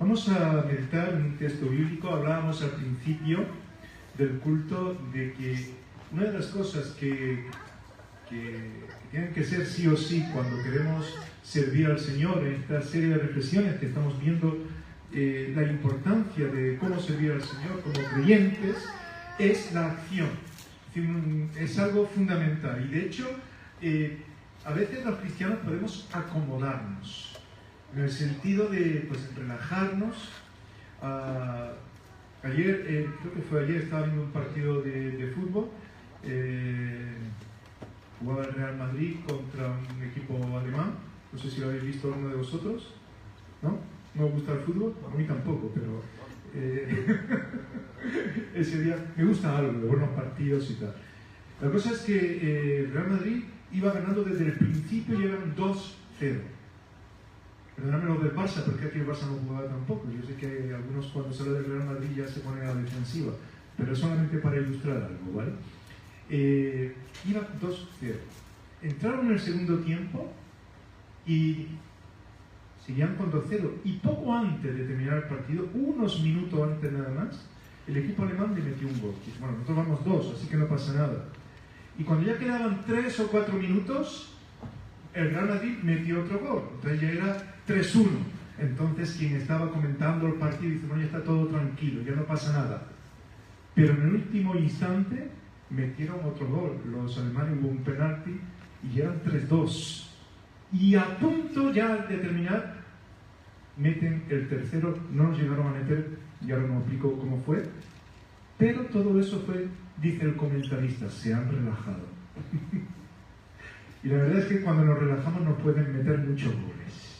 Vamos a meditar en un texto bíblico. Hablábamos al principio del culto de que una de las cosas que tienen que ser sí o sí cuando queremos servir al Señor en esta serie de reflexiones que estamos viendo, la importancia de cómo servir al Señor como creyentes, es la acción. Es algo fundamental. Y de hecho, a veces los cristianos podemos acomodarnos, en el sentido de relajarnos. Ayer, creo que fue ayer, estaba viendo un partido de fútbol. Jugaba el Real Madrid contra un equipo alemán. No sé si lo habéis visto alguno de vosotros. ¿No? ¿No os gusta el fútbol? A mí tampoco, pero ese día me gusta algo de buenos partidos y tal. La cosa es que el Real Madrid iba ganando desde el principio y eran 2-0. Perdóname los del Barça, porque aquí el Barça no jugaba tampoco. Yo sé que hay algunos cuando sale del Real Madrid ya se ponen a la defensiva, pero solamente para ilustrar algo, ¿vale? Iba 2-0. Entraron en el segundo tiempo y seguían con 2-0. Y poco antes de terminar el partido, unos minutos antes nada más, el equipo alemán le metió un gol. Y, bueno, nosotros vamos 2, así que no pasa nada. Y cuando ya quedaban 3 o 4 minutos, el Real Madrid metió otro gol. Entonces ya era 3-1. Entonces quien estaba comentando el partido dice, bueno, ya está todo tranquilo, ya no pasa nada. Pero en el último instante metieron otro gol. Los alemanes, hubo un penalti y eran 3-2. Y a punto ya de terminar, meten el tercero. No nos llegaron a meter, y ahora no explico cómo fue. Pero todo eso fue, dice el comentarista, se han relajado. Y la verdad es que cuando nos relajamos nos pueden meter muchos goles.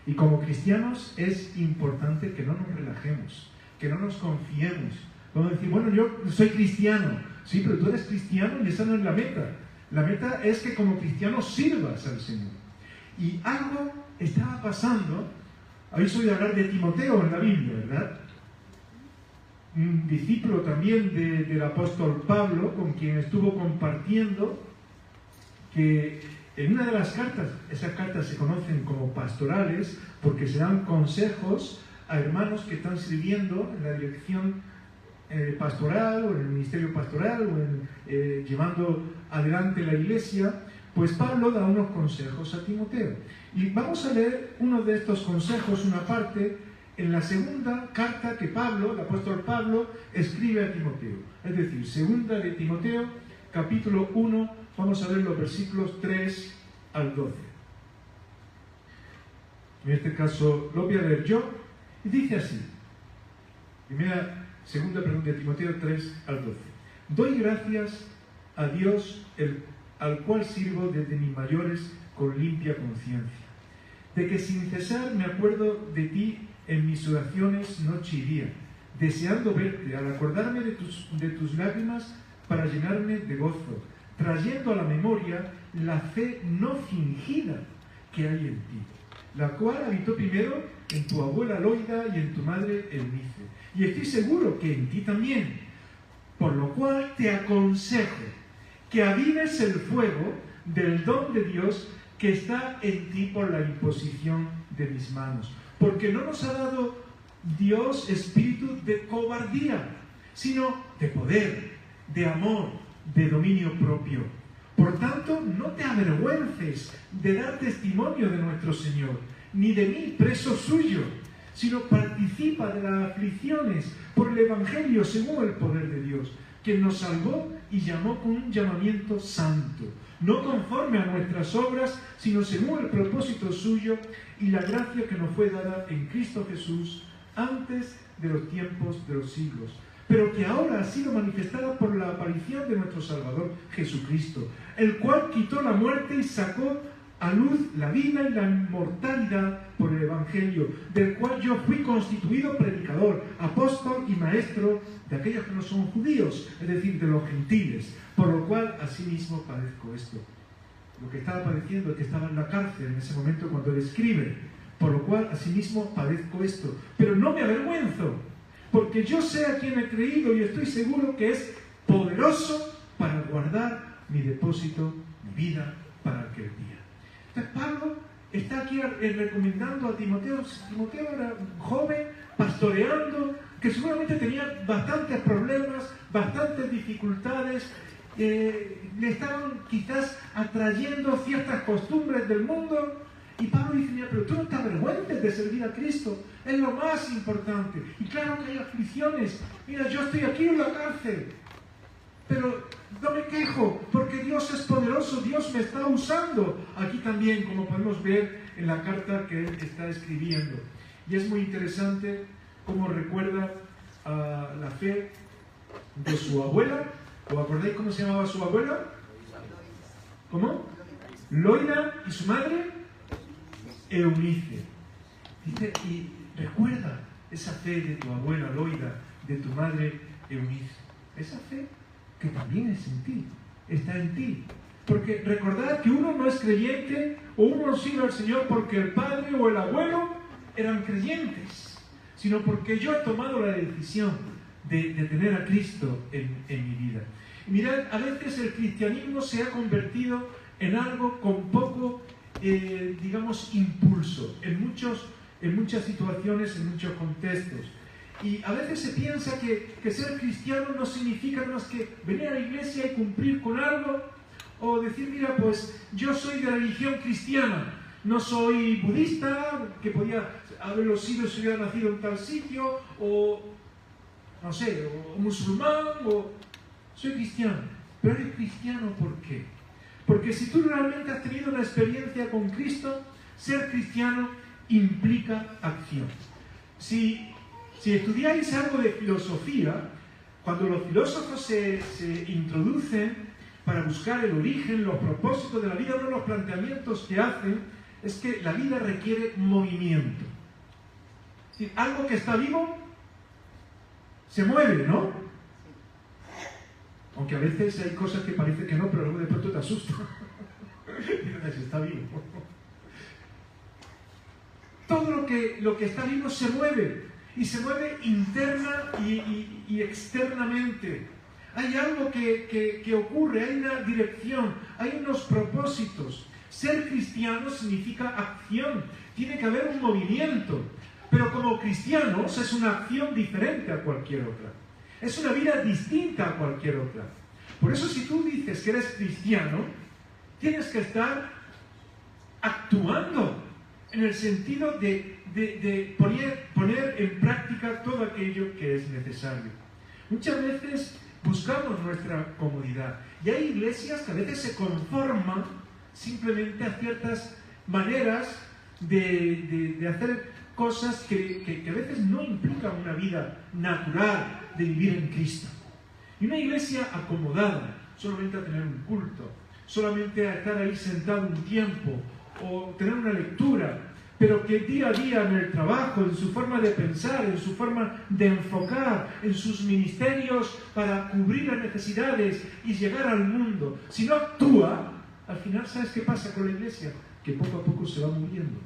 Y como cristianos es importante que no nos relajemos, que no nos confiemos. Vamos a decir, bueno, yo soy cristiano. Sí, pero tú eres cristiano y esa no es la meta. La meta es que como cristiano sirvas al Señor. Y algo estaba pasando. Habéis oído hablar de Timoteo en la Biblia, ¿verdad? Un discípulo también del apóstol Pablo, con quien estuvo compartiendo, que en una de las cartas, esas cartas se conocen como pastorales, porque se dan consejos a hermanos que están sirviendo en la dirección pastoral, o en el ministerio pastoral, o llevando adelante la iglesia. Pues Pablo da unos consejos a Timoteo. Y vamos a leer uno de estos consejos, una parte, en la segunda carta que Pablo, el apóstol Pablo, escribe a Timoteo. Es decir, segunda de Timoteo, capítulo 1, vamos a ver los versículos 3 al 12. En este caso lo voy a leer yo, y dice así. Segunda de Timoteo 3 al 12. Doy gracias a Dios, al cual sirvo desde mis mayores con limpia conciencia, de que sin cesar me acuerdo de ti en mis oraciones noche y día, deseando verte, al acordarme de tus lágrimas para llenarme de gozo, trayendo a la memoria la fe no fingida que hay en ti, la cual habitó primero en tu abuela Loida y en tu madre Eunice, y estoy seguro que en ti también, por lo cual te aconsejo que avives el fuego del don de Dios que está en ti por la imposición de mis manos. Porque no nos ha dado Dios espíritu de cobardía, sino de poder, de amor, de dominio propio. Por tanto, no te avergüences de dar testimonio de nuestro Señor, ni de mí, preso suyo, sino participa de las aflicciones por el Evangelio según el poder de Dios, que nos salvó y llamó con un llamamiento santo, no conforme a nuestras obras, sino según el propósito suyo y la gracia que nos fue dada en Cristo Jesús antes de los tiempos de los siglos, pero que ahora ha sido manifestada por la aparición de nuestro Salvador Jesucristo, el cual quitó la muerte y sacó a luz la vida y la inmortalidad por el Evangelio, del cual yo fui constituido predicador, apóstol y maestro de aquellos que no son judíos, es decir, de los gentiles, por lo cual asimismo padezco esto. Lo que estaba padeciendo es que estaba en la cárcel en ese momento cuando él escribe, por lo cual asimismo padezco esto, pero no me avergüenzo, porque yo sé a quien he creído y estoy seguro que es poderoso para guardar mi depósito, mi vida, para aquel día. Entonces Pablo está aquí recomendando a Timoteo. Timoteo era un joven, pastoreando, que seguramente tenía bastantes problemas, bastantes dificultades, le estaban quizás atrayendo ciertas costumbres del mundo. Y Pablo dice, mira, pero tú no te avergüences de servir a Cristo, es lo más importante. Y claro que hay aflicciones, mira, yo estoy aquí en la cárcel, pero no me quejo, porque Dios es poderoso, Dios me está usando aquí también, como podemos ver en la carta que él está escribiendo. Y es muy interesante cómo recuerda la fe de su abuela. ¿Os acordáis cómo se llamaba su abuela? ¿Cómo? Loida, y su madre Eunice. Dice, y recuerda esa fe de tu abuela Loida, de tu madre Eunice. Esa fe que también es en ti, está en ti. Porque recordad que uno no es creyente o uno no sirve al Señor porque el padre o el abuelo eran creyentes, sino porque yo he tomado la decisión de tener a Cristo en mi vida. Y mirad, a veces el cristianismo se ha convertido en algo con poco, digamos, impulso, en muchas situaciones, en muchos contextos. Y a veces se piensa que ser cristiano no significa más que venir a la iglesia y cumplir con algo, o decir, mira, pues yo soy de la religión cristiana, no soy budista, que podía haberlo sido si hubiera nacido en tal sitio, o no sé, o musulmán, o soy cristiano. Pero eres cristiano, ¿por qué? Porque si tú realmente has tenido una experiencia con Cristo, ser cristiano implica acción. Si estudiáis algo de filosofía, cuando los filósofos se introducen para buscar el origen, los propósitos de la vida, uno de los planteamientos que hacen es que la vida requiere movimiento. Es decir, algo que está vivo se mueve, ¿no? Aunque a veces hay cosas que parece que no, pero luego de pronto te asusta. Dices, está vivo. Todo lo que está vivo se mueve. Y se mueve interna y externamente. Hay algo que ocurre, hay una dirección, hay unos propósitos. Ser cristiano significa acción. Tiene que haber un movimiento. Pero como cristianos es una acción diferente a cualquier otra. Es una vida distinta a cualquier otra. Por eso si tú dices que eres cristiano, tienes que estar actuando en el sentido de poner en práctica todo aquello que es necesario. Muchas veces buscamos nuestra comodidad y hay iglesias que a veces se conforman simplemente a ciertas maneras de hacer cosas que a veces no implican una vida natural de vivir en Cristo. Y una iglesia acomodada, solamente a tener un culto, solamente a estar ahí sentado un tiempo, o tener una lectura, pero que día a día en el trabajo, en su forma de pensar, en su forma de enfocar, en sus ministerios para cubrir las necesidades y llegar al mundo, si no actúa, al final, ¿sabes qué pasa con la iglesia? Que poco a poco se va muriendo.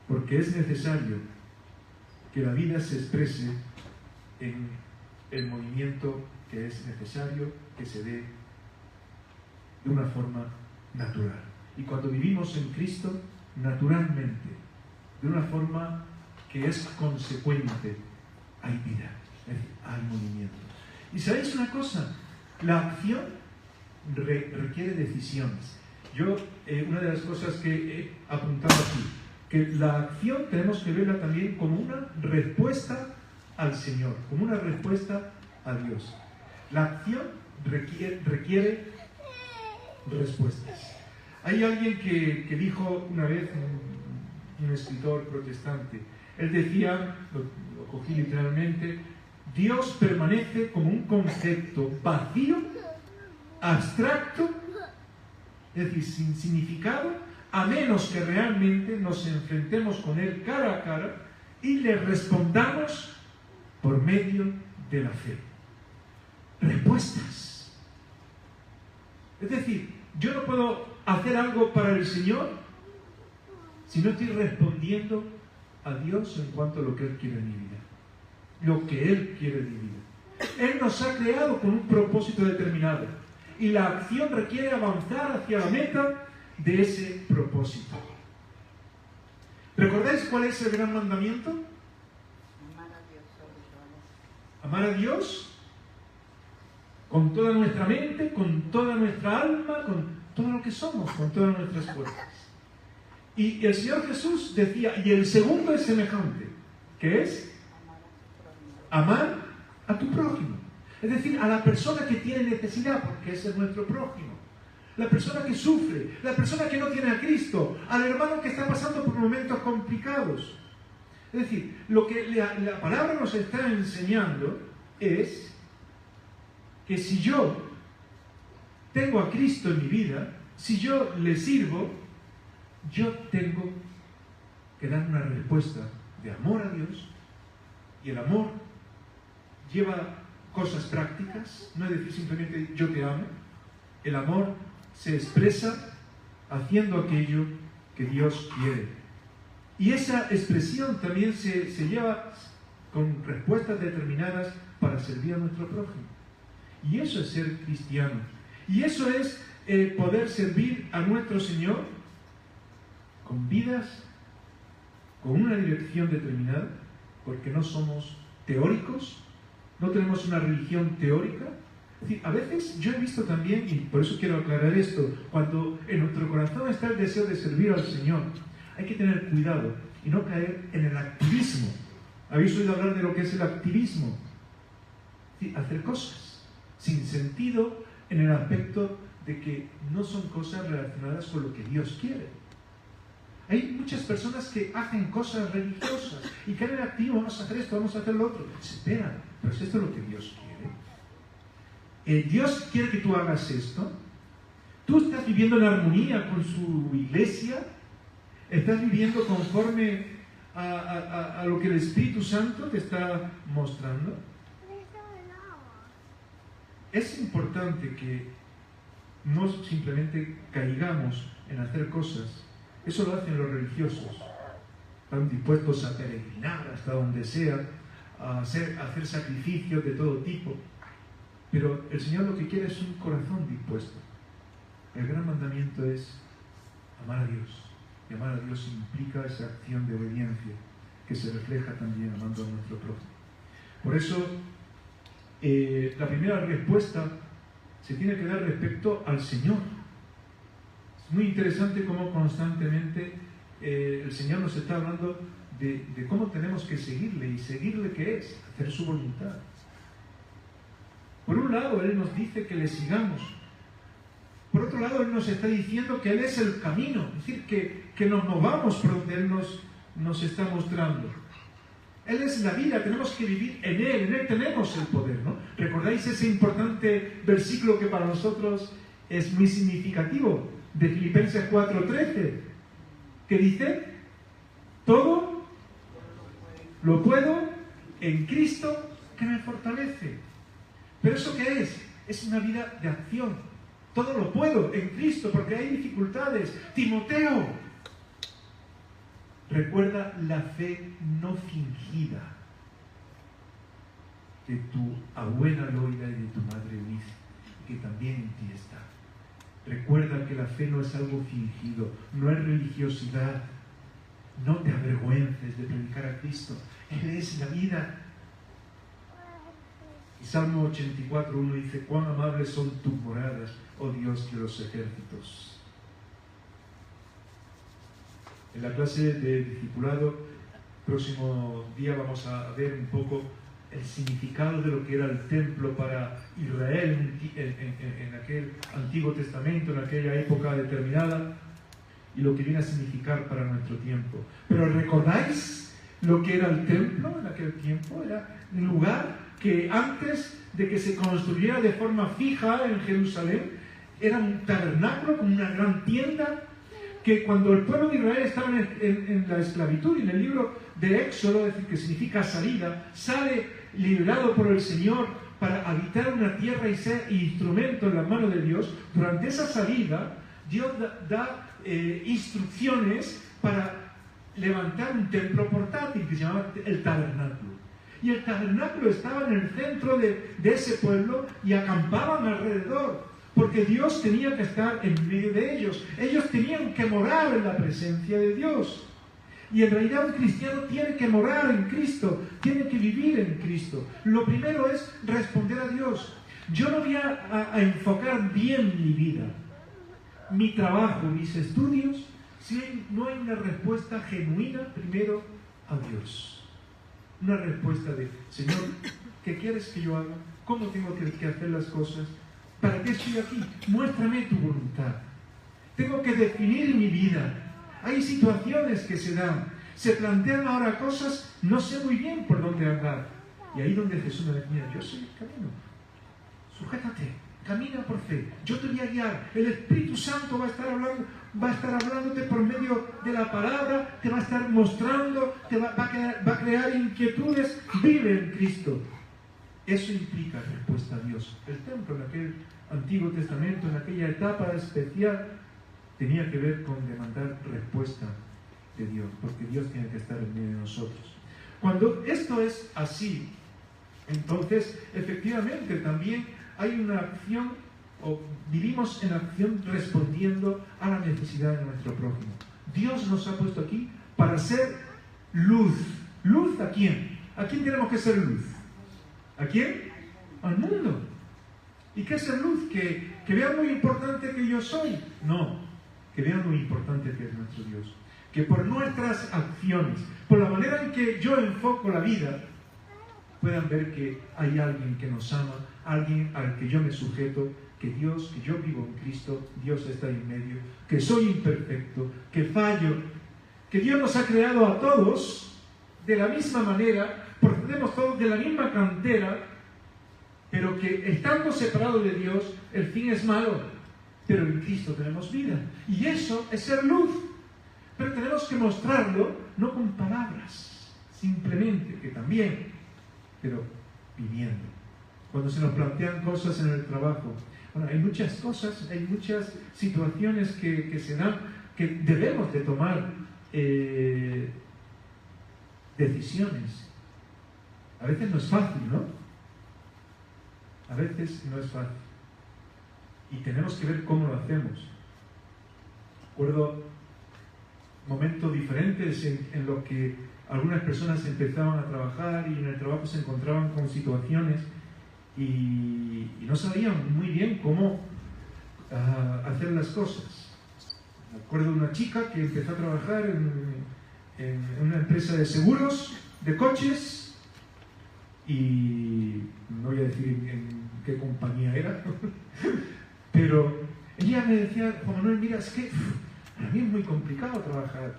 Porque es necesario que la vida se exprese en el movimiento que es necesario que se dé de una forma natural. Y cuando vivimos en Cristo, naturalmente, de una forma que es consecuente, hay vida, es decir, hay movimiento. ¿Y sabéis una cosa? La acción requiere decisiones. Yo, una de las cosas que he apuntado aquí, que la acción tenemos que verla también como una respuesta al Señor, como una respuesta a Dios. La acción requiere respuestas. Hay alguien que dijo una vez, un escritor protestante, él decía, lo cogí literalmente, Dios permanece como un concepto vacío, abstracto, es decir, sin significado, a menos que realmente nos enfrentemos con Él cara a cara y le respondamos por medio de la fe. Respuestas. Es decir, yo no puedo hacer algo para el Señor si no estoy respondiendo a Dios en cuanto a lo que Él quiere en mi vida. Lo que Él quiere en mi vida. Él nos ha creado con un propósito determinado. Y la acción requiere avanzar hacia la meta de ese propósito. ¿Recordáis cuál es el gran mandamiento? Amar a Dios con toda nuestra mente, con toda nuestra alma, con todo lo que somos, con todas nuestras fuerzas. Y el Señor Jesús decía, y el segundo es semejante, que es amar a tu prójimo. Es decir, a la persona que tiene necesidad, porque ese es nuestro prójimo. La persona que sufre, la persona que no tiene a Cristo, al hermano que está pasando por momentos complicados. Es decir, lo que la palabra nos está enseñando es que si yo tengo a Cristo en mi vida, si yo le sirvo, yo tengo que dar una respuesta de amor a Dios, y el amor lleva cosas prácticas, no es decir simplemente yo te amo. El amor se expresa haciendo aquello que Dios quiere. Y esa expresión también se lleva con respuestas determinadas para servir a nuestro prójimo. Y eso es ser cristiano. Y eso es poder servir a nuestro Señor con vidas, con una dirección determinada, porque no somos teóricos, no tenemos una religión teórica. Es decir, a veces yo he visto también, y por eso quiero aclarar esto, cuando en nuestro corazón está el deseo de servir al Señor, hay que tener cuidado y no caer en el activismo. ¿Habéis oído hablar de lo que es el activismo? Es decir, hacer cosas sin sentido en el aspecto de que no son cosas relacionadas con lo que Dios quiere. Hay muchas personas que hacen cosas religiosas y caen en el activo, vamos a hacer esto, vamos a hacer lo otro. Se esperan, pero ¿es esto lo que Dios quiere? ¿Dios quiere que tú hagas esto? ¿Tú estás viviendo en armonía con su iglesia? ¿Estás viviendo conforme a lo que el Espíritu Santo te está mostrando? Es importante que no simplemente caigamos en hacer cosas. Eso lo hacen los religiosos. Están dispuestos a peregrinar hasta donde sea, a hacer sacrificios de todo tipo. Pero el Señor lo que quiere es un corazón dispuesto. El gran mandamiento es amar a Dios. Y amar a Dios implica esa acción de obediencia que se refleja también amando a nuestro prójimo. Por eso, la primera respuesta se tiene que dar respecto al Señor. Es muy interesante cómo constantemente el Señor nos está hablando de cómo tenemos que seguirle. ¿Y seguirle qué es? Hacer su voluntad. Por un lado, Él nos dice que le sigamos. Por otro lado, Él nos está diciendo que Él es el camino. Es decir, que nos movamos por donde Él nos está mostrando. Él es la vida, tenemos que vivir en Él tenemos el poder, ¿no? ¿Recordáis ese importante versículo que para nosotros es muy significativo? De Filipenses 4:13, que dice, todo lo puedo en Cristo que me fortalece. ¿Pero eso qué es? Es una vida de acción. Todo lo puedo en Cristo porque hay dificultades. Timoteo, recuerda la fe no fingida de tu abuela Loida y de tu madre Eunice, que también en ti está. Recuerda que la fe no es algo fingido, no es religiosidad. No te avergüences de predicar a Cristo. Él es la vida. Y Salmo 84:1 dice, cuán amables son tus moradas, oh Dios de los ejércitos. En la clase de discipulado, próximo día vamos a ver un poco el significado de lo que era el templo para Israel en aquel Antiguo Testamento, en aquella época determinada, y lo que viene a significar para nuestro tiempo. Pero ¿recordáis lo que era el templo en aquel tiempo? Era un lugar que antes de que se construyera de forma fija en Jerusalén, era un tabernáculo, como una gran tienda, que cuando el pueblo de Israel estaba en la esclavitud, y en el libro de Éxodo, es decir, que significa salida, sale liberado por el Señor para habitar una tierra y ser instrumento en las manos de Dios. Durante esa salida, Dios da instrucciones para levantar un templo portátil que se llamaba el tabernáculo. Y el tabernáculo estaba en el centro de ese pueblo y acampaban alrededor. porque Dios tenía que estar en medio de ellos. Ellos tenían que morar en la presencia de Dios. Y en realidad un cristiano tiene que morar en Cristo, tiene que vivir en Cristo. Lo primero es responder a Dios. Yo no voy a enfocar bien mi vida, mi trabajo, mis estudios, si no hay una respuesta genuina primero a Dios. Una respuesta de, Señor, ¿qué quieres que yo haga? ¿Cómo tengo que hacer las cosas? ¿Para qué estoy aquí? Muéstrame tu voluntad. Tengo que definir mi vida. Hay situaciones que se dan. Se plantean ahora cosas, no sé muy bien por dónde andar. Y ahí donde Jesús me decía, yo soy el camino. Sujétate, camina por fe. Yo te voy a guiar. El Espíritu Santo va a estar hablándote por medio de la palabra, te va a estar mostrando, va a crear inquietudes. Vive en Cristo. Eso implica respuesta a Dios. El templo en aquel Antiguo Testamento, en aquella etapa especial, tenía que ver con demandar respuesta de Dios, porque Dios tiene que estar en medio de nosotros. Cuando esto es así, entonces efectivamente también hay una acción, o vivimos en acción respondiendo a la necesidad de nuestro prójimo. Dios nos ha puesto aquí para ser luz. ¿Luz a quién? ¿A quién tenemos que ser luz? ¿A quién? Al mundo. ¿Y qué es ser luz? ¿Que vean lo importante que yo soy? No, que vean lo importante que es nuestro Dios. Que por nuestras acciones, por la manera en que yo enfoco la vida, puedan ver que hay alguien que nos ama, alguien al que yo me sujeto, que Dios, que yo vivo en Cristo, Dios está en medio, que soy imperfecto, que fallo, que Dios nos ha creado a todos de la misma manera, procedemos todos de la misma cantera, pero que estando separados de Dios, el fin es malo, pero en Cristo tenemos vida. Y eso es ser luz. Pero tenemos que mostrarlo no con palabras, simplemente, que también, pero viviendo. Cuando se nos plantean cosas en el trabajo, bueno, hay muchas cosas, hay muchas situaciones que se dan, que debemos de tomar decisiones. A veces no es fácil, ¿no? A veces no es fácil. Y tenemos que ver cómo lo hacemos. Recuerdo momentos diferentes en los que algunas personas empezaban a trabajar y en el trabajo se encontraban con situaciones y no sabían muy bien cómo hacer las cosas. Me acuerdo de una chica que empezó a trabajar en una empresa de seguros de coches y no voy a decir en qué compañía era, pero ella me decía, Juan Manuel, mira, es que para mí es muy complicado trabajar.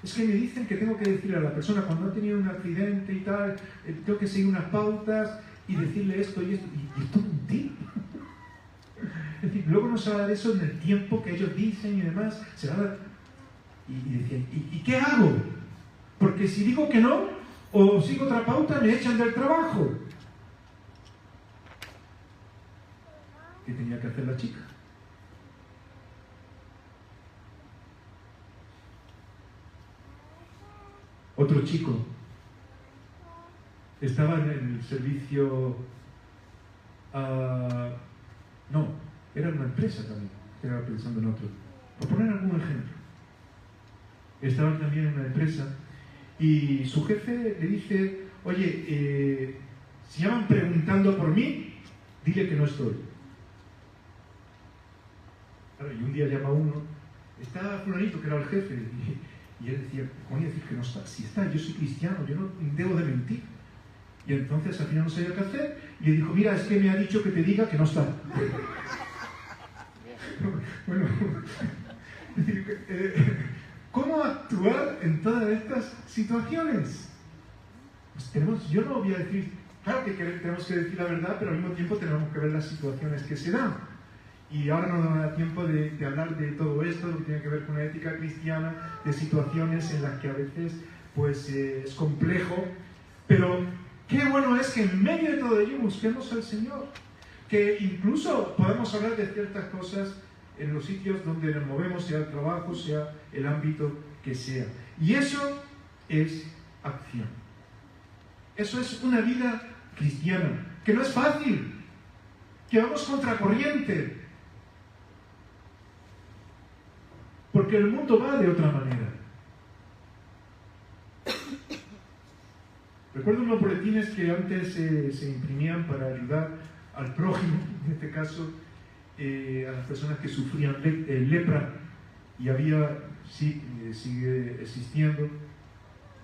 Es que me dicen que tengo que decirle a la persona cuando ha tenido un accidente y tal, tengo que seguir unas pautas y decirle esto y esto. Y es todo un tiro. Es decir, luego no se va a dar eso en el tiempo que ellos dicen y demás. Se va a dar. Y decían, ¿y qué hago? Porque si digo que no, o sigo otra pauta, me echan del trabajo. ¿Qué tenía que hacer la chica? Otro chico estaba en el servicio, no, era una empresa también, estaba pensando en otro. Por poner algún ejemplo, estaba también en una empresa y su jefe le dice, oye, si llaman preguntando por mí, dile que no estoy. Claro, y un día llama uno, está fulanito que era el jefe, y él decía, ¿cómo voy a decir que no está? Si está, yo soy cristiano, yo no debo de mentir. Y entonces al final no sabía qué hacer, y le dijo, mira, es que me ha dicho que te diga que no está. Bueno, ¿cómo actuar en todas estas situaciones? Pues yo no voy a decir, claro que tenemos que decir la verdad, pero al mismo tiempo tenemos que ver las situaciones que se dan. Y ahora no nos da tiempo de hablar de todo esto, lo que tiene que ver con la ética cristiana, de situaciones en las que a veces pues, es complejo, pero qué bueno es que en medio de todo ello busquemos al Señor, que incluso podemos hablar de ciertas cosas en los sitios donde nos movemos, sea el trabajo, sea el ámbito que sea. Y eso es acción. Eso es una vida cristiana, que no es fácil, que vamos contracorriente, porque el mundo va de otra manera. Recuerdo unos boletines que antes se imprimían para ayudar al prójimo, en este caso a las personas que sufrían lepra, y había, sigue existiendo,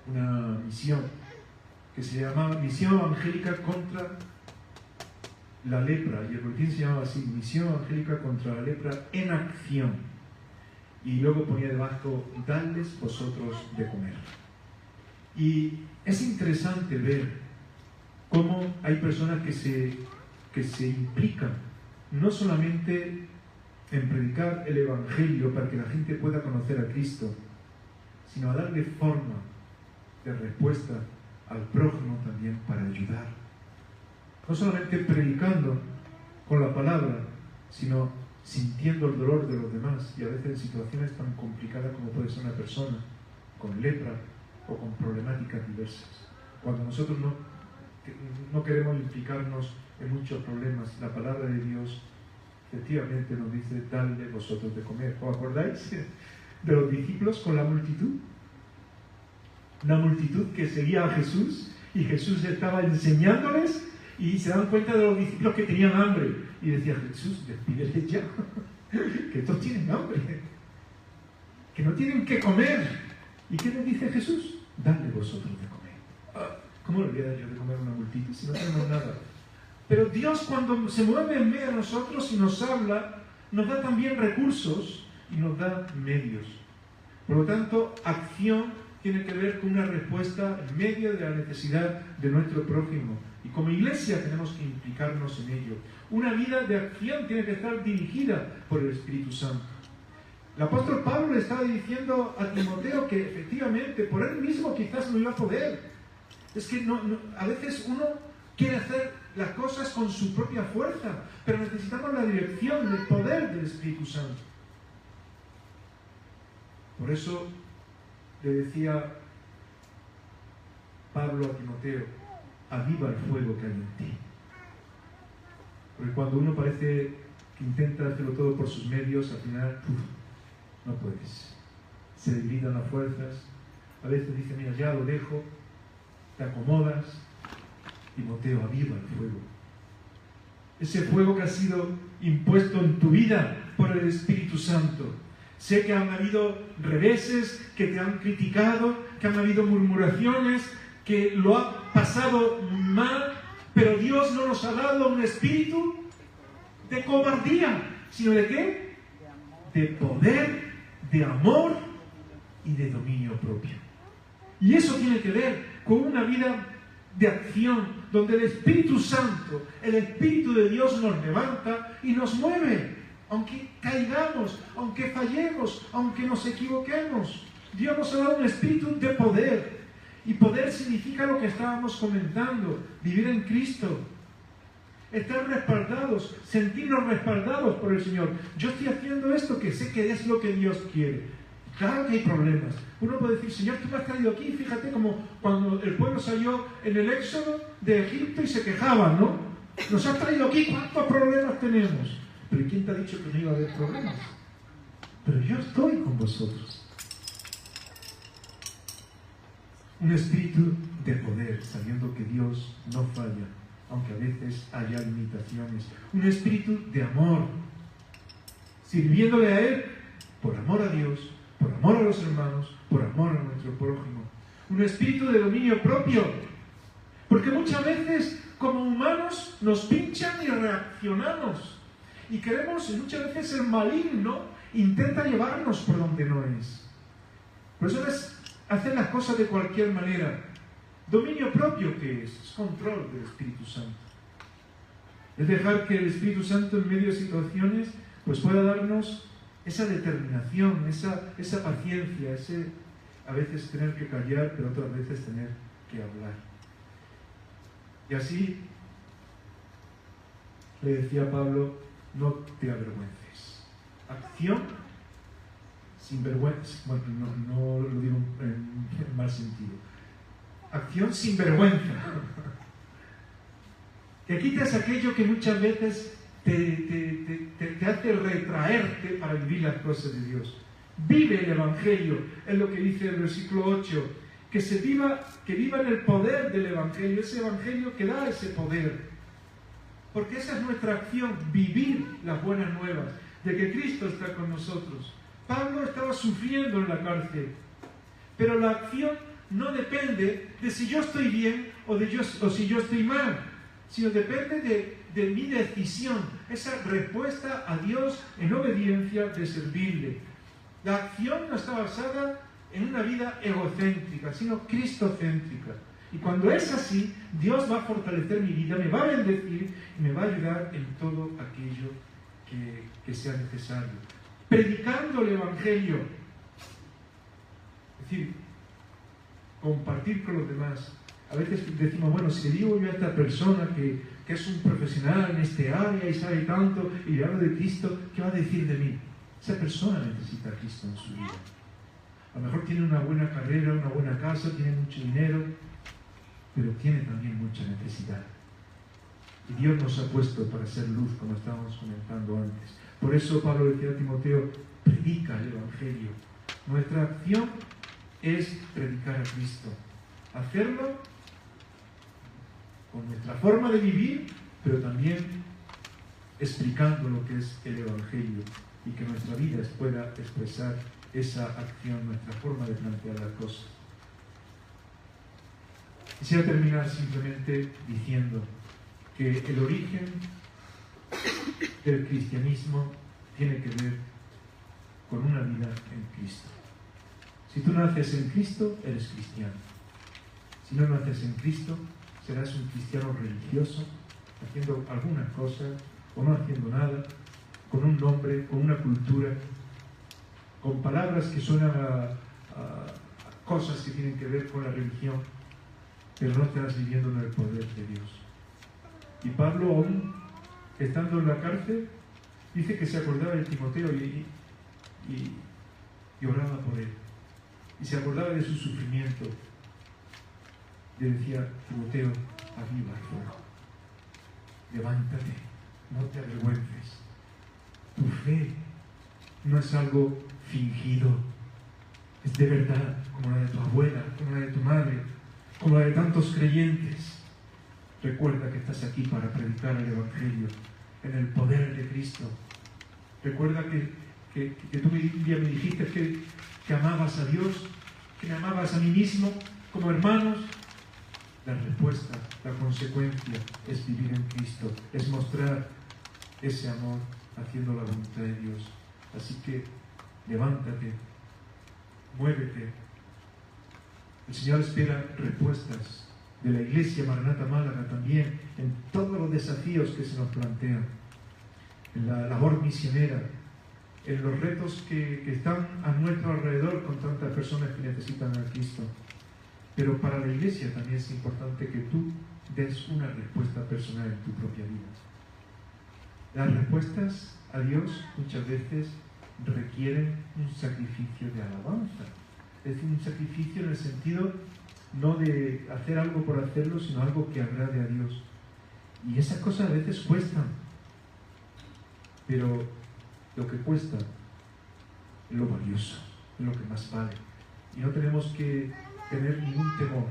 una misión que se llamaba Misión Evangélica contra la Lepra, y el boletín se llamaba así, Misión Evangélica contra la Lepra en acción, y luego ponía debajo, dadles vosotros de comer. Y es interesante ver cómo hay personas que se implican no solamente en predicar el Evangelio para que la gente pueda conocer a Cristo, sino a darle forma de respuesta al prójimo también para ayudar. No solamente predicando con la palabra, sino sintiendo el dolor de los demás, y a veces en situaciones tan complicadas como puede ser una persona con lepra o con problemáticas diversas. Cuando nosotros no queremos implicarnos en muchos problemas, la palabra de Dios efectivamente nos dice, dadle vosotros de comer. ¿Os acordáis de los discípulos con la multitud? Una multitud que seguía a Jesús, y Jesús estaba enseñándoles, y se dan cuenta de los discípulos que tenían hambre, y decía, Jesús, despídeles ya, que estos tienen hambre, que no tienen que comer. ¿Y qué les dice Jesús? Dadle vosotros de comer. ¿Cómo le voy a dar yo de comer a una multitud si no tenemos nada? Pero Dios, cuando se mueve en medio de nosotros y nos habla, nos da también recursos y nos da medios. Por lo tanto, acción tiene que ver con una respuesta en medio de la necesidad de nuestro prójimo. Y como iglesia tenemos que implicarnos en ello. Una vida de acción tiene que estar dirigida por el Espíritu Santo. El apóstol Pablo le estaba diciendo a Timoteo que efectivamente por él mismo quizás no iba a poder. Es que a veces uno quiere hacer las cosas con su propia fuerza, pero necesitamos la dirección, el poder del Espíritu Santo. Por eso le decía Pablo a Timoteo, aviva el fuego que hay en ti. Porque cuando uno parece que intenta hacerlo todo por sus medios, al final, no puedes. Se debilitan las fuerzas. A veces dice, mira, ya lo dejo, te acomodas. Timoteo, aviva el fuego. Ese fuego que ha sido impuesto en tu vida por el Espíritu Santo. Sé que han habido reveses, que te han criticado, que han habido murmuraciones, que lo ha pasado mal, pero Dios no nos ha dado un espíritu de cobardía, sino ¿de qué? De poder, de amor y de dominio propio. Y eso tiene que ver con una vida de acción, donde el Espíritu Santo, el Espíritu de Dios nos levanta y nos mueve, aunque caigamos, aunque fallemos, aunque nos equivoquemos. Dios nos ha dado un espíritu de poder, y poder significa lo que estábamos comentando, vivir en Cristo, estar respaldados, sentirnos respaldados por el Señor. Yo estoy haciendo esto que sé que es lo que Dios quiere. Claro que hay problemas. Uno puede decir, Señor, tú me has traído aquí, fíjate como cuando el pueblo salió en el éxodo de Egipto y se quejaban, ¿no? Nos has traído aquí, ¿cuántos problemas tenemos? Pero ¿quién te ha dicho que no iba a haber problemas? Pero yo estoy con vosotros. Un espíritu de poder, sabiendo que Dios no falla, aunque a veces haya limitaciones. Un espíritu de amor, sirviéndole a Él por amor a Dios, por amor a los hermanos, por amor a nuestro prójimo. Un espíritu de dominio propio, porque muchas veces como humanos nos pinchan y reaccionamos, y queremos, y muchas veces el maligno intenta llevarnos por donde no es. Por eso es hacer las cosas de cualquier manera. Dominio propio, ¿qué es? Es control del Espíritu Santo. Es dejar que el Espíritu Santo en medio de situaciones pues pueda darnos esa determinación, esa paciencia, ese a veces tener que callar, pero otras veces tener que hablar. Y así le decía Pablo, no te avergüences. Acción sin vergüenza. Bueno, no lo digo en mal sentido. Acción sin vergüenza. Que quites aquello que muchas veces te hace retraerte para vivir las cosas de Dios. Vive el Evangelio, es lo que dice el versículo 8, que viva en el poder del Evangelio, ese Evangelio que da ese poder. Porque esa es nuestra acción, vivir las buenas nuevas, de que Cristo está con nosotros. Pablo estaba sufriendo en la cárcel, pero la acción no depende de si yo estoy bien o si yo estoy mal, sino depende de mi decisión, esa respuesta a Dios en obediencia de servirle. La acción no está basada en una vida egocéntrica, sino cristocéntrica. Y cuando es así, Dios va a fortalecer mi vida, me va a bendecir y me va a ayudar en todo aquello que sea necesario. Predicando el Evangelio, es decir, compartir con los demás. A veces decimos, bueno, si le digo yo a esta persona que es un profesional en este área y sabe tanto y le hablo de Cristo, ¿qué va a decir de mí? Esa persona necesita a Cristo en su vida. A lo mejor tiene una buena carrera, una buena casa, tiene mucho dinero, pero tiene también mucha necesidad. Y Dios nos ha puesto para ser luz, como estábamos comentando antes. Por eso Pablo decía a Timoteo, predica el Evangelio. Nuestra acción es predicar a Cristo. Hacerlo con nuestra forma de vivir, pero también explicando lo que es el Evangelio y que nuestra vida pueda expresar esa acción, nuestra forma de plantear las cosas. Quisiera terminar simplemente diciendo que el origen del cristianismo tiene que ver con una vida en Cristo. Si tú naces en Cristo, eres cristiano. Si no naces en Cristo, serás un cristiano religioso, haciendo algunas cosas o no haciendo nada, con un nombre, con una cultura, con palabras que suenan a cosas que tienen que ver con la religión, pero no estás viviendo en el poder de Dios. Y Pablo, aún estando en la cárcel, dice que se acordaba de Timoteo y oraba por él. Y se acordaba de su sufrimiento. Le decía, Timoteo, aviva el fuego. Levántate, no te avergüences. Tu fe no es algo fingido, es de verdad, como la de tu abuela, como la de tu madre, como la de tantos creyentes. Recuerda que estás aquí para predicar el Evangelio en el poder de Cristo. Recuerda que tú un día me dijiste que amabas a Dios, que me amabas a mí mismo como hermanos. La respuesta, la consecuencia es vivir en Cristo, es mostrar ese amor haciendo la voluntad de Dios. Así que levántate, muévete. El Señor espera respuestas de la Iglesia Maranata Málaga también en todos los desafíos que se nos plantean, en la labor misionera, en los retos que están a nuestro alrededor con tantas personas que necesitan a Cristo. Pero para la Iglesia también es importante que tú des una respuesta personal en tu propia vida. Las respuestas a Dios muchas veces requieren un sacrificio de alabanza. Es decir, un sacrificio en el sentido no de hacer algo por hacerlo, sino algo que agrade a Dios. Y esas cosas a veces cuestan. Pero lo que cuesta es lo valioso, es lo que más vale. Y no tenemos que tener ningún temor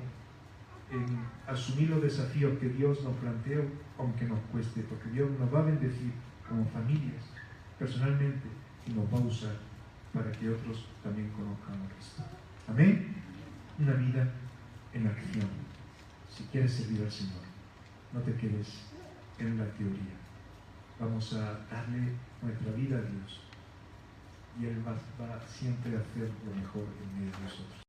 en asumir los desafíos que Dios nos plantea, aunque nos cueste, porque Dios nos va a bendecir como familias, personalmente, y nos va a usar para que otros también conozcan a Cristo. Amén. Una vida en acción. Si quieres servir al Señor, no te quedes en la teoría. Vamos a darle nuestra vida a Dios y Él va siempre a hacer lo mejor en medio de nosotros.